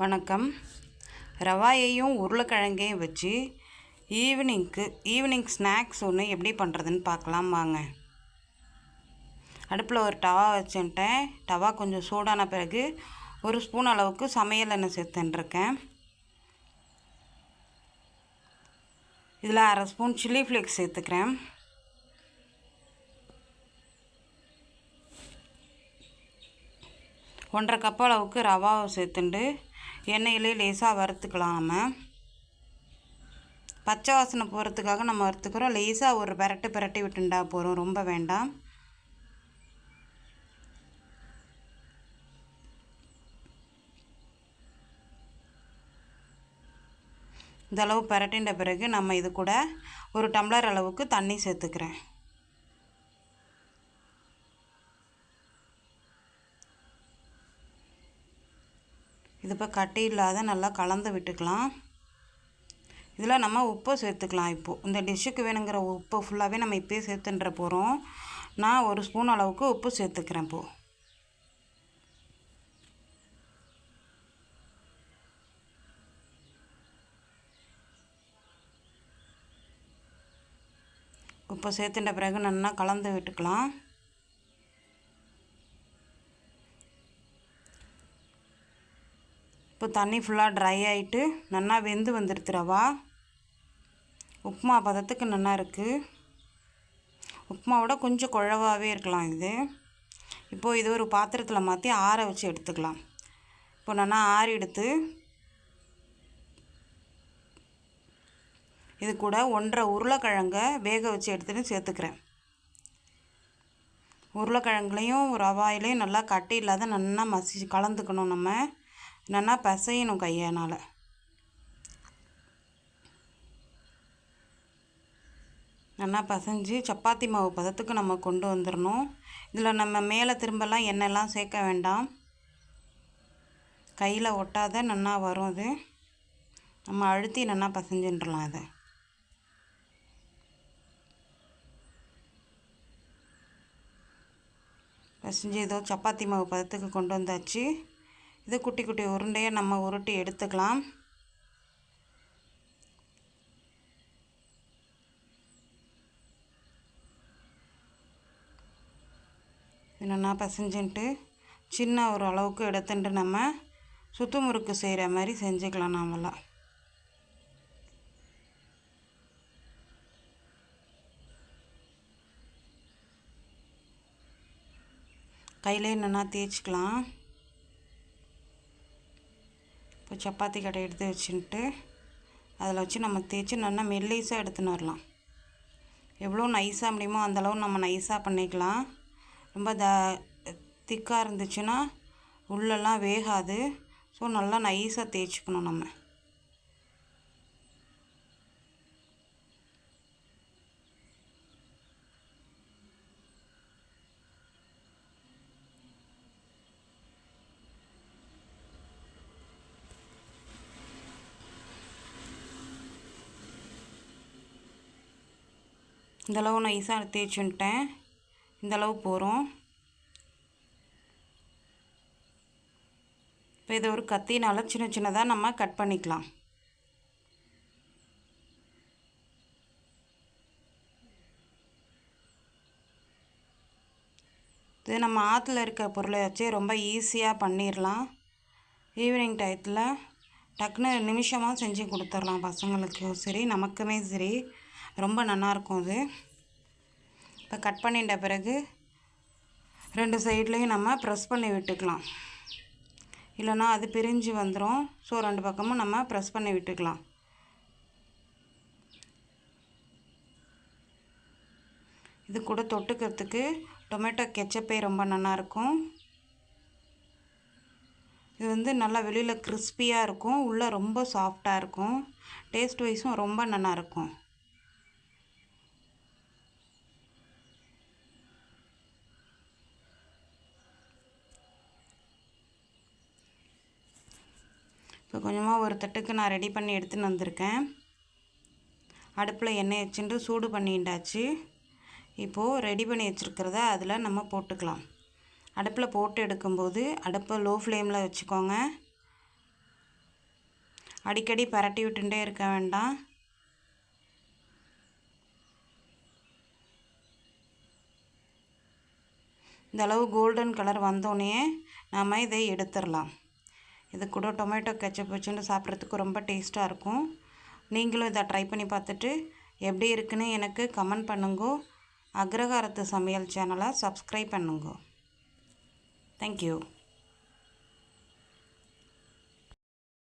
வணக்கம். ரவாயையும் உருளைக்கிழங்கையும் வச்சு evening snacks ஒன்று எப்படி பண்ணுறதுன்னு பார்க்கலாம் வாங்க. அடுப்பில் ஒரு தவா வச்சுட்டேன். தவா கொஞ்சம் சூடான பிறகு 1 ஸ்பூன் அளவுக்கு சமையல் எண்ணெய் சேர்த்துட்டுருக்கேன். இதில் 1/2 ஸ்பூன் சில்லி ஃப்ளேக்ஸ் சேர்த்துக்கிறேன். ஒன்றரை கப் அளவுக்கு ரவாவை சேர்த்துண்டு எண்ணெயிலே லேசாக வறுத்துக்கலாம். நம்ம பச்சை வாசனை போகிறதுக்காக நம்ம வறுத்துக்கிறோம். லேசாக ஒரு பிரட்டி விட்டுண்டா போகிறோம், ரொம்ப வேண்டாம். இந்த அளவு பிரட்டின்ற பிறகு நம்ம இது கூட 1 டம்ளர் அளவுக்கு தண்ணி சேர்த்துக்கிறேன். இது இப்போ கட்டி இல்லாத நல்லா கலந்து விட்டுக்கலாம். இதில் நம்ம உப்பு சேர்த்துக்கலாம். இப்போது இந்த டிஷ்ஷுக்கு வேணுங்கிற உப்பு ஃபுல்லாகவே நம்ம இப்போயே சேர்த்துன்ற போகிறோம். நான் 1 ஸ்பூன் அளவுக்கு உப்பு சேர்த்துக்கிறேன். இப்போது உப்பு சேர்த்துட்ட பிறகு நல்லா கலந்து விட்டுக்கலாம். இப்போ தண்ணி ஃபுல்லாக ட்ரை ஆகிட்டு நல்லா வெந்து வந்துடுது. ரவா உப்புமா பதத்துக்கு நல்லா இருக்குது. உப்புமாவோட கொஞ்சம் குழவாகவே இருக்கலாம் இது. இப்போது இது ஒரு பாத்திரத்தில் மாற்றி ஆற வச்சு எடுத்துக்கலாம். இப்போ நல்லா ஆறி எடுத்து இது கூட 1.5 உருளைக்கிழங்க வேக வச்சு எடுத்துகிட்டு சேர்த்துக்கிறேன். உருளைக்கிழங்குலையும் ரவாயிலையும் நல்லா கட்டி இல்லாத நல்லா கலந்துக்கணும். நம்ம நல்லா பிசையணும் கையால். நல்லா பசைஞ்சு சப்பாத்தி மாவு பதத்துக்கு நம்ம கொண்டு வந்துடணும். இதில் நம்ம மேலே திரும்பலாம் எண்ணெய்லாம் சேர்க்க வேண்டாம். கையில் ஒட்டாத நல்லா வரும். அது நம்ம அழுத்தி நல்லா பசைஞ்சுன்றலாம். அதை பசைஞ்சு ஏதோ சப்பாத்தி மாவு பதத்துக்கு கொண்டு வந்தாச்சு. இது குட்டி குட்டி உருண்டையை நம்ம உருட்டி எடுத்துக்கலாம். என்னென்னா பசைஞ்சுட்டு சின்ன ஒரு அளவுக்கு எடுத்துட்டு நம்ம சுத்து முறுக்கு செய்கிற மாதிரி செஞ்சுக்கலாம். நாமெல்லாம் கையிலே என்னென்னா தேய்ச்சிக்கலாம். இப்போ சப்பாத்தி கட்டை எடுத்து வச்சுட்டு அதில் வச்சு நம்ம தேய்ச்சி நல்லா மெல்லிஸாக எடுத்துன்னு வரலாம். எவ்வளோ நைஸாக முடியுமோ அந்தளவு நம்ம நைஸாக பண்ணிக்கலாம். ரொம்ப திக்காக இருந்துச்சுன்னா உள்ளெல்லாம் வேகாது. ஸோ நல்லா நைஸாக தேய்ச்சிக்கணும். நம்ம இந்தளவு நைஸாக தேய்ச்சுட்டேன். இந்தளவு போகிறோம். இப்போ இதை ஒரு கத்தினால் சின்ன சின்னதாக நம்ம கட் பண்ணிக்கலாம். இது நம்ம ஆற்றுல இருக்க பொருளை வச்சு ரொம்ப ஈஸியாக பண்ணிடலாம். ஈவினிங் டயத்தில் டக்குன்னு நிமிஷமாக செஞ்சு கொடுத்துடலாம். பசங்களுக்கு சரி, நமக்குமே சரி, ரொம்ப நல்லாயிருக்கும் இது. இப்போ கட் பண்ணிட்ட பிறகு 2 சைட்லேயும் நம்ம ப்ரெஸ் பண்ணி விட்டுக்கலாம். இல்லைனா அது பிரிஞ்சு வந்துடும். ஸோ 2 பக்கமும் நம்ம ப்ரெஸ் பண்ணி விட்டுக்கலாம். இது கூட தொட்டுக்கிறதுக்கு டொமேட்டோ கெச்சப்பே ரொம்ப நல்லாயிருக்கும். இது வந்து நல்லா வெளியில் கிறிஸ்பியாக இருக்கும், உள்ளே ரொம்ப சாஃப்டாக இருக்கும். டேஸ்ட் வைஸும் ரொம்ப நல்லாயிருக்கும். இப்போ கொஞ்சமாக ஒரு தட்டுக்கு நான் ரெடி பண்ணி எடுத்துன்னு வந்திருக்கேன். அடுப்பில் எண்ணெய் வச்சுட்டு சூடு பண்ணிட்டாச்சு. இப்போது ரெடி பண்ணி வச்சுருக்கிறத அதில் நம்ம போட்டுக்கலாம். அடுப்பில் போட்டு எடுக்கும்போது அடுப்பை லோ ஃப்ளேமில் வச்சுக்கோங்க. அடிக்கடி பரட்டி விட்டுட்டே இருக்க வேண்டாம். இந்த அளவு கோல்டன் கலர் வந்தோடனே நாம் இதை எடுத்துடலாம். இது கூட டொமேட்டோ கெச்சப் வச்சுட்டு சாப்பிட்றதுக்கு ரொம்ப டேஸ்ட்டாக இருக்கும். நீங்களும் இதை ட்ரை பண்ணி பார்த்துட்டு எப்படி இருக்குன்னு எனக்கு கமெண்ட் பண்ணுங்க. அக்ரஹாரத்து சமையல் சேனலை சப்ஸ்கிரைப் பண்ணுங்க. தேங்க்யூ.